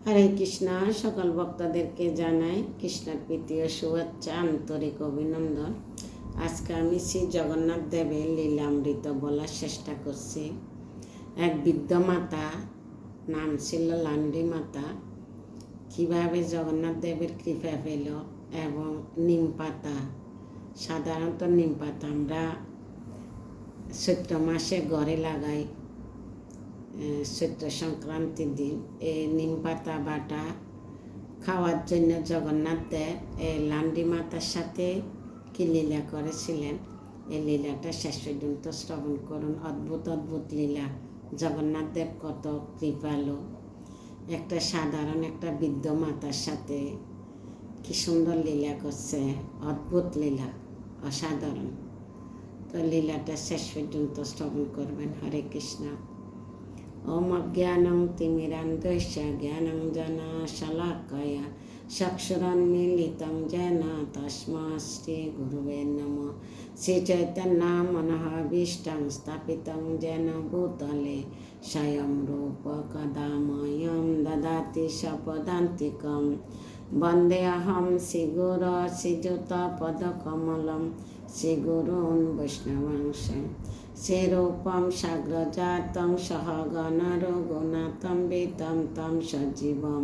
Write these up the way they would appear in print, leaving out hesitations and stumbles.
হরে কৃষ্ণা। সকল ভক্তদেরকে জানাই কৃষ্ণের প্রীতি ও শুভেচ্ছা, আন্তরিক অভিনন্দন। আজকে আমি শ্রী জগন্নাথ দেবের লীলামৃত বলার চেষ্টা করছি। এক বৃদ্ধ মাতা, নাম ছিল লান্ডি মাতা, কীভাবে জগন্নাথ দেবের কৃপা পেল এবং নিম পাতা, সাধারণত নিম পাতা আমরা চৈত্র মাসে ঘরে লাগাই। চৈত্র সংক্রান্তির দিন এই নিম পাতা বাটা খাওয়ার জন্য জগন্নাথ দেব এই লান্ডি মাতার সাথে কি লীলা করেছিলেন, এই লীলাটা শেষ পর্যন্ত শ্রবণ করুন। অদ্ভুত অদ্ভুত লীলা। জগন্নাথ দেব কত কৃপালু। একটা সাধারণ একটা বৃদ্ধ মাতার সাথে কি সুন্দর লীলা করছে, অদ্ভুত লীলা, অসাধারণ। তো লীলাটা শেষ পর্যন্ত শ্রবণ করবেন। হরে কৃষ্ণ। ওম অজ্ঞানং তিমিরান্ধস্য জ্ঞানং জনাশলাকয়া চক্ষুরন্মীলিतं येन তস্मै শ্রী গুরুবে নমঃ। শ্রী চৈতন্য মনোভীষ্টং স্থাপিतं येन ভূতলে স্বয়ং রূপ কদা মह्यं দদাতি স্বপদান্তিকं। বন্দেऽহং শ্রীগুরো শ্রীযুতপদকমलं শ্রীগুরূन् বৈষ্ণবাংশ। শ্রীরূপং সাগ্রজাतं সহগণ রঘুনাথं বিतं तं সজীবং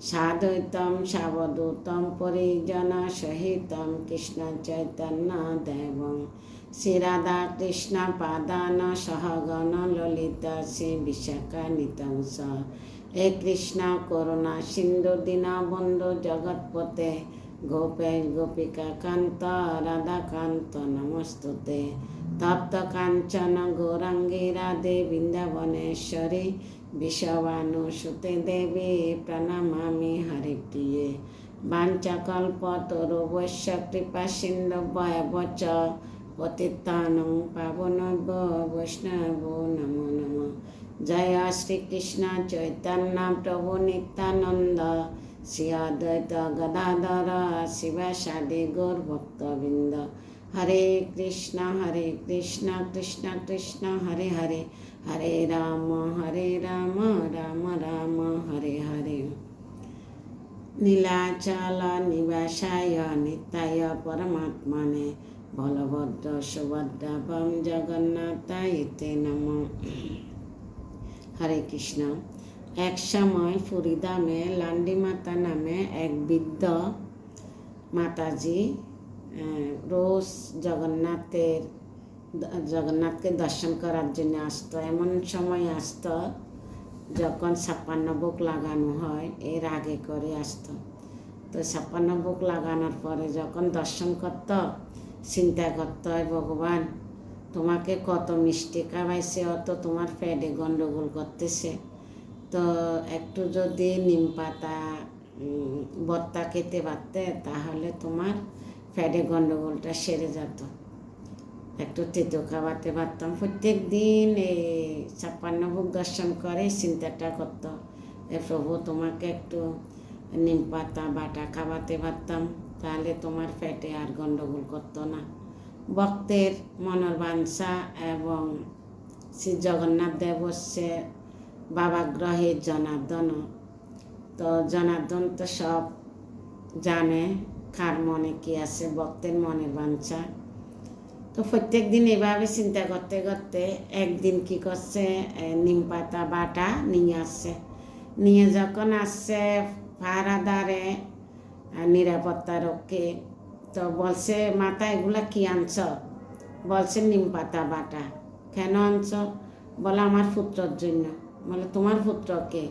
সাদ্বৈतं সাবধূतं পরিজন সহিतं কৃষ্ণ চৈতন্য দেবং শ্রীরাধা কৃষ্ণ পাদান সহগণ ললিতা শ্রী বিশাখানিত্যং স। হে কৃষ্ণ করুণা সিন্ধু দীনবন্ধু জগৎপতে গোপেশ গোপিকা কান্ত রাধাকান্ত নমস্তুতে। তপ্ত কাঞ্চন গৌরাঙ্গী রাধে বৃন্দাবনেশ্বরী বিষবানুসুতে দেবী প্রণমামি হরিপ্রিয়ে। বাঞ্ছাকল্পতরুভ্যশ্চ কৃপা সিন্ধু ভয়বচ পতিতানাং পাবনেভ্যো বৈষ্ণবো নমো নমঃ। জয় শ্রীকৃষ্ণ চৈতন্য প্রভু নিত্যানন্দ শ্রী অদ্বৈত গদাধর শিবাসাদি গৌর ভক্তবৃন্দ। হরে কৃষ্ণ কৃষ্ণ কৃষ্ণ হরে হরে, হরে রাম রাম রাম হরে হরে। নীলাচল নিবাসায় নিত্যায় পরমাত্মনে বলভদ্র সুভদ্রাভং জগন্নাথায় নমঃ। হরে কৃষ্ণ। এক সময় পুরীধামে লান্ডি মাতা নামে এক বৃদ্ধ মাতাজি রোজ জগন্নাথকে দর্শন করার জন্য আসতো। এমন সময় আসতো যখন 56 ভোগ লাগানো হয়, এর আগে করে আসতো। তো 56 ভোগ লাগানোর পরে যখন দর্শন করত, চিন্তা করতে হয়, ভগবান তোমাকে কত মিষ্টি খাওয়াইছে, অত তোমার পেটে গন্ডগোল করতেছে, তো একটু যদি নিম পাতা ভর্তা খেতে পারতে তাহলে তোমার পেটে গন্ডগোলটা সেরে যেত, একটু তেতো খাওয়াতে পারতাম। প্রত্যেক দিন এই 56 ভোগ দর্শন করে চিন্তাটা করত, প্রভু তোমাকে একটু নিম পাতা বাটা খাওয়াতে পারতাম, তাহলে তোমার পেটে আর গন্ডগোল করতো না। ভক্তের মনের বাঞ্ছা এবং শ্রী জগন্নাথ দেব হচ্ছে বাবা গ্রহের জনার্দন। তো জনার্দন তো সব জানে কার মনে কি আছে, ভক্তের মনের বাঞ্ছা। তো প্রত্যেক দিন এভাবে চিন্তা করতে করতে একদিন কি করছে, নিম পাতা বাটা নিয়ে আসছে। নিয়ে যখন আসছে পাহারাদারে নিরাপত্তা রক্ষে, তো বলছে মাতা এগুলা কি আনছ? বলছে নিম পাতা বাটা। কেন আনছ? বলে আমার পুত্রর জন্য। বলে তোমার পুত্রকে?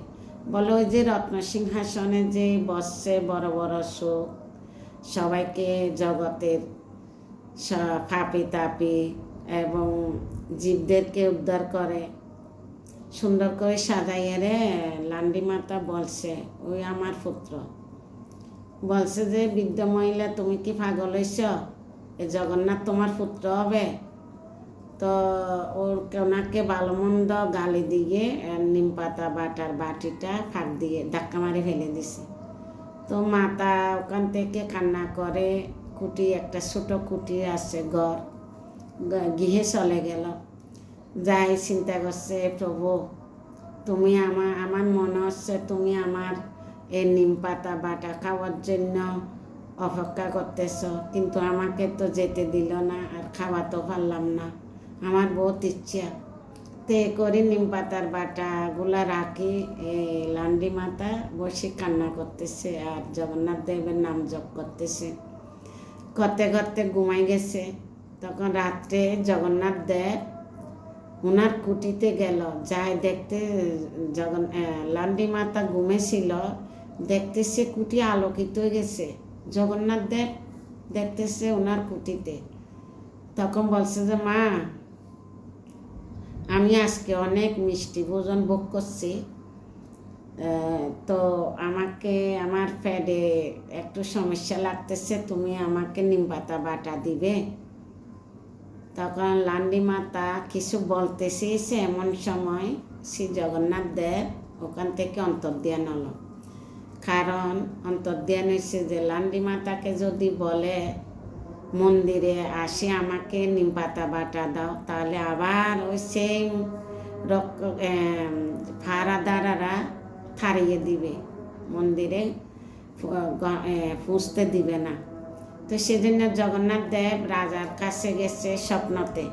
বলে ওই যে রত্নসিংহাসনে যে বসছে বড় বড় শোক, সবাইকে জগতের পাপি তাপি এবং জীবদেরকে উদ্ধার করে, সুন্দর করে সাজাইয়ে রে লান্ডি মাতা বলছে ওই আমার পুত্র। বলছে যে বৃদ্ধ মহিলা তুমি কি পাগল হইছ? এ জগন্নাথ তোমার পুত্র হবে? তো ওনাকে ভালো মন্দ গালি দিয়ে নিম পাতা বাটার বাটিটা ফাঁক দিয়ে ধাক্কা মারি ফেলে দিছে। তো মাতা ওখান থেকে কান্না করে কুটি, একটা ছোট কুটি আছে ঘর, গৃহে চলে গেল। যাই চিন্তা করছে প্রভু তুমি আমার মনে হচ্ছে তুমি আমার এই নিম পাতা বাটা খাওয়ার জন্য অপেক্ষা করতেছ, কিন্তু আমাকে তো যেতে দিল না আর খাওয়াতেও পারলাম না। আমার বহুত ইচ্ছা, তে করি নিম পাতার বাটাগুলা রাখি, এই লান্ডি মাতা বসে কান্না করতেছে আর জগন্নাথ দেবের নাম জপ করতেছে। করতে করতে ঘুমাই গেছে। তখন রাত্রে জগন্নাথ দেব ওনার কুটিতে গেল, যাই দেখতে লান্ডি মাতা ঘুমেছিল, দেখতেছে কুটি আলোকিত হয়ে গেছে। জগন্নাথ দেব দেখতেছে ওনার কুটিতে। তখন বলছে যে মা, আমি আজকে অনেক মিষ্টি ভোজন ভোগ করছি, তো আমাকে আমার পেটে একটু সমস্যা লাগতেছে, তুমি আমাকে নিম পাতা বাটা দিবে। তখন লান্ডি মাতা কিছু বলতেছে, এমন সময় শ্রী জগন্নাথ দেব ওখান থেকে অন্তর্ধান হলো। কারণ অন্তর্ধান হয়েছে যে লান্ডি মাতাকে যদি বলে মন্দিরে আসে আমাকে নিম পাতা বাটা দাও, তাহলে আবার ওই সেম ফাড়াদারারা থারিয়ে দিবে, মন্দিরে পুষতে দিবে না। তো সেজন্য জগন্নাথ দেব রাজার কাছে গেছে স্বপ্নতে।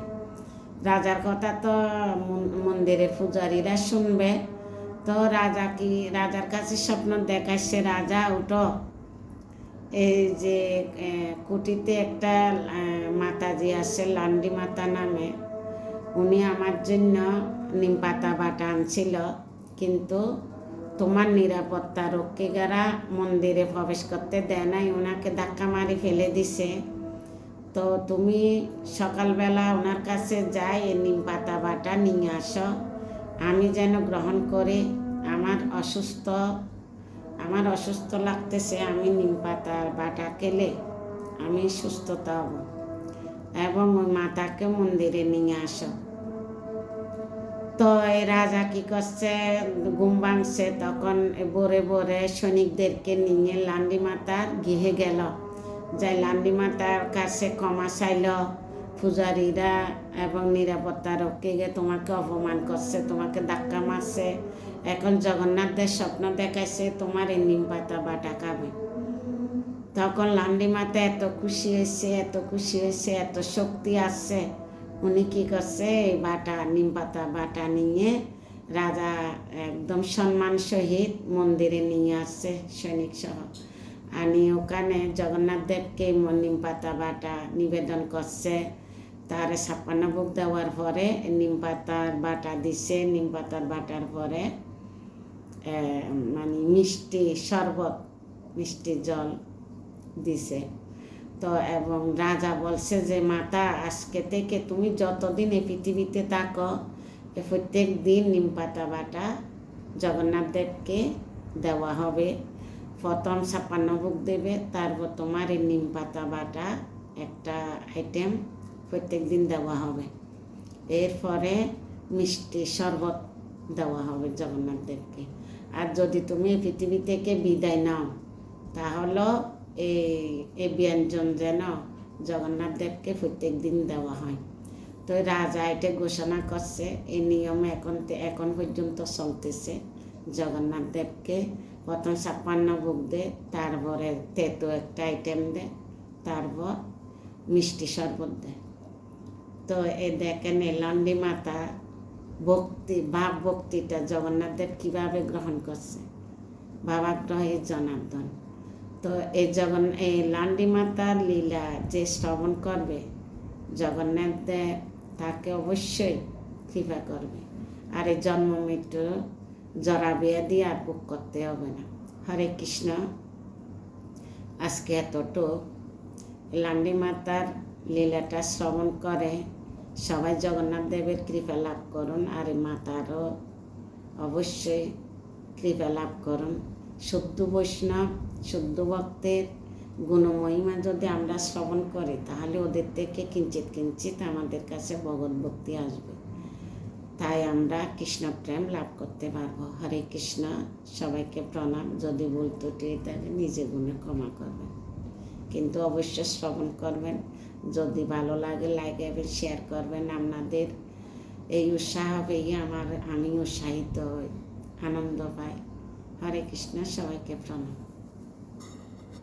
রাজার কথা তো মন্দিরের পূজারীরা শুনবে, তো রাজার কাছে স্বপ্ন দেখাইছে, রাজা উঠো, এই যে কুটিতে একটা মাতাজি আছে লান্ডি মাতা নামে, উনি আমার জন্য নিম পাতা বাটা আনছিল, কিন্তু তোমার নিরাপত্তা রক্ষীরা মন্দিরে প্রবেশ করতে দেয় নাই, ওনাকে ধাক্কা মারি ফেলে দিছে। তো তুমি সকালবেলা ওনার কাছে যাই এই নিম পাতা বাটা নিয়ে আসো, আমি যেন গ্রহণ করি। আমার অসুস্থ লাগতেছে, আমি নিম পাতা বাটা খেলে আমি সুস্থতা হব, এবং ওই মাতাকে মন্দিরে নিয়ে আসো। তো এই রাজা কি করছে, ঘুম ভাঙছে, তখন ভোরে ভোরে সৈনিকদেরকে নিয়ে লান্ডি মাতার গৃহে গেল, যাই লান্ডি মাতার কাছে ক্ষমা চাইল। পূজারীরা এবং নিরাপত্তা রক্ষীকে তোমাকে অপমান করছে, তোমাকে ধাক্কা মারছে, এখন জগন্নাথদের স্বপ্ন দেখাইছে তোমার এই নিম পাতা বাটা খাবে। তখন লান্ডি মাতা এত খুশি হয়েছে, এত শক্তি আসছে, উনি কী করছে, এই নিম পাতা বাটা নিয়ে রাজা একদম সম্মান সহিত মন্দিরে নিয়ে আসছে সৈনিক সহ। আনি ওখানে জগন্নাথ দেবকে নিম পাতা বাটা নিবেদন করছে। তার 56 ভোগ দেওয়ার পরে নিম পাতার বাটা দিছে। নিম পাতার বাটার পরে মানে মিষ্টি শরবত, মিষ্টি জল দিছে। তো এবং রাজা বলছে যে মাতা, আজকে থেকে তুমি যতদিন এই পৃথিবীতে থাকো প্রত্যেক দিন নিম পাতা বাটা জগন্নাথ দেবকে দেওয়া হবে। প্রথম 56 ভোগ দেবে, তারপর তোমার এই নিম পাতা বাটা একটা আইটেম প্রত্যেক দিন দেওয়া হবে। এরপরে মিষ্টি শরবত দেওয়া হবে জগন্নাথ দেবকে। আর যদি তুমি এই পৃথিবী থেকে বিদায় নাও, তাহলে এই ব্যঞ্জন যেন জগন্নাথ দেবকে প্রত্যেক দিন দেওয়া হয়। তো রাজা এটা ঘোষণা করছে, এই নিয়ম এখন পর্যন্ত চলতেছে। জগন্নাথ দেবকে প্রথম 56 ভোগ দে, তারপরে তেতো একটা আইটেম দে, তারপর মিষ্টি শরবত দে। তো দেখেন এই লান্ডি মাতা ভক্তিটা জগন্নাথ দেব কীভাবে গ্রহণ করছে, ভাবাগ্রহে জনার্দন। তো এই লান্ডি মাতার লীলা যে শ্রবণ করবে, জগন্নাথ দেব তাকে অবশ্যই কৃপা করবে, আর এই জন্ম মৃত্যু জরা ব্যাধি আর ভোগ করতে হবে না। হরে কৃষ্ণ। আজকে এতটুক। লান্ডি মাতার লীলাটা শ্রবণ করে সবাই জগন্নাথ দেবের কৃপা লাভ করুন, আর এই মাতারও অবশ্যই কৃপা লাভ করুন। শুদ্ধ বৈষ্ণব, শুদ্ধ ভক্তের গুণমহিমা যদি আমরা শ্রবণ করি, তাহলে ওদের থেকে কিঞ্চিত কিঞ্চিত আমাদের কাছে ভগবত ভক্তি আসবে, তাই আমরা কৃষ্ণ প্রেম লাভ করতে পারবো। হরে কৃষ্ণ। সবাইকে প্রণাম। যদি ভুল ত্রুটি থাকে নিজে গুণে ক্ষমা করবেন, কিন্তু অবশ্যই শ্রবণ করবেন। যদি ভালো লাগে লাইক এবং শেয়ার করবেন। আপনাদের এই উৎসাহ পেয়ে আমি উৎসাহিত হই। আনন্দ পায়। হরে কৃষ্ণ, সবাইকে প্রণাম।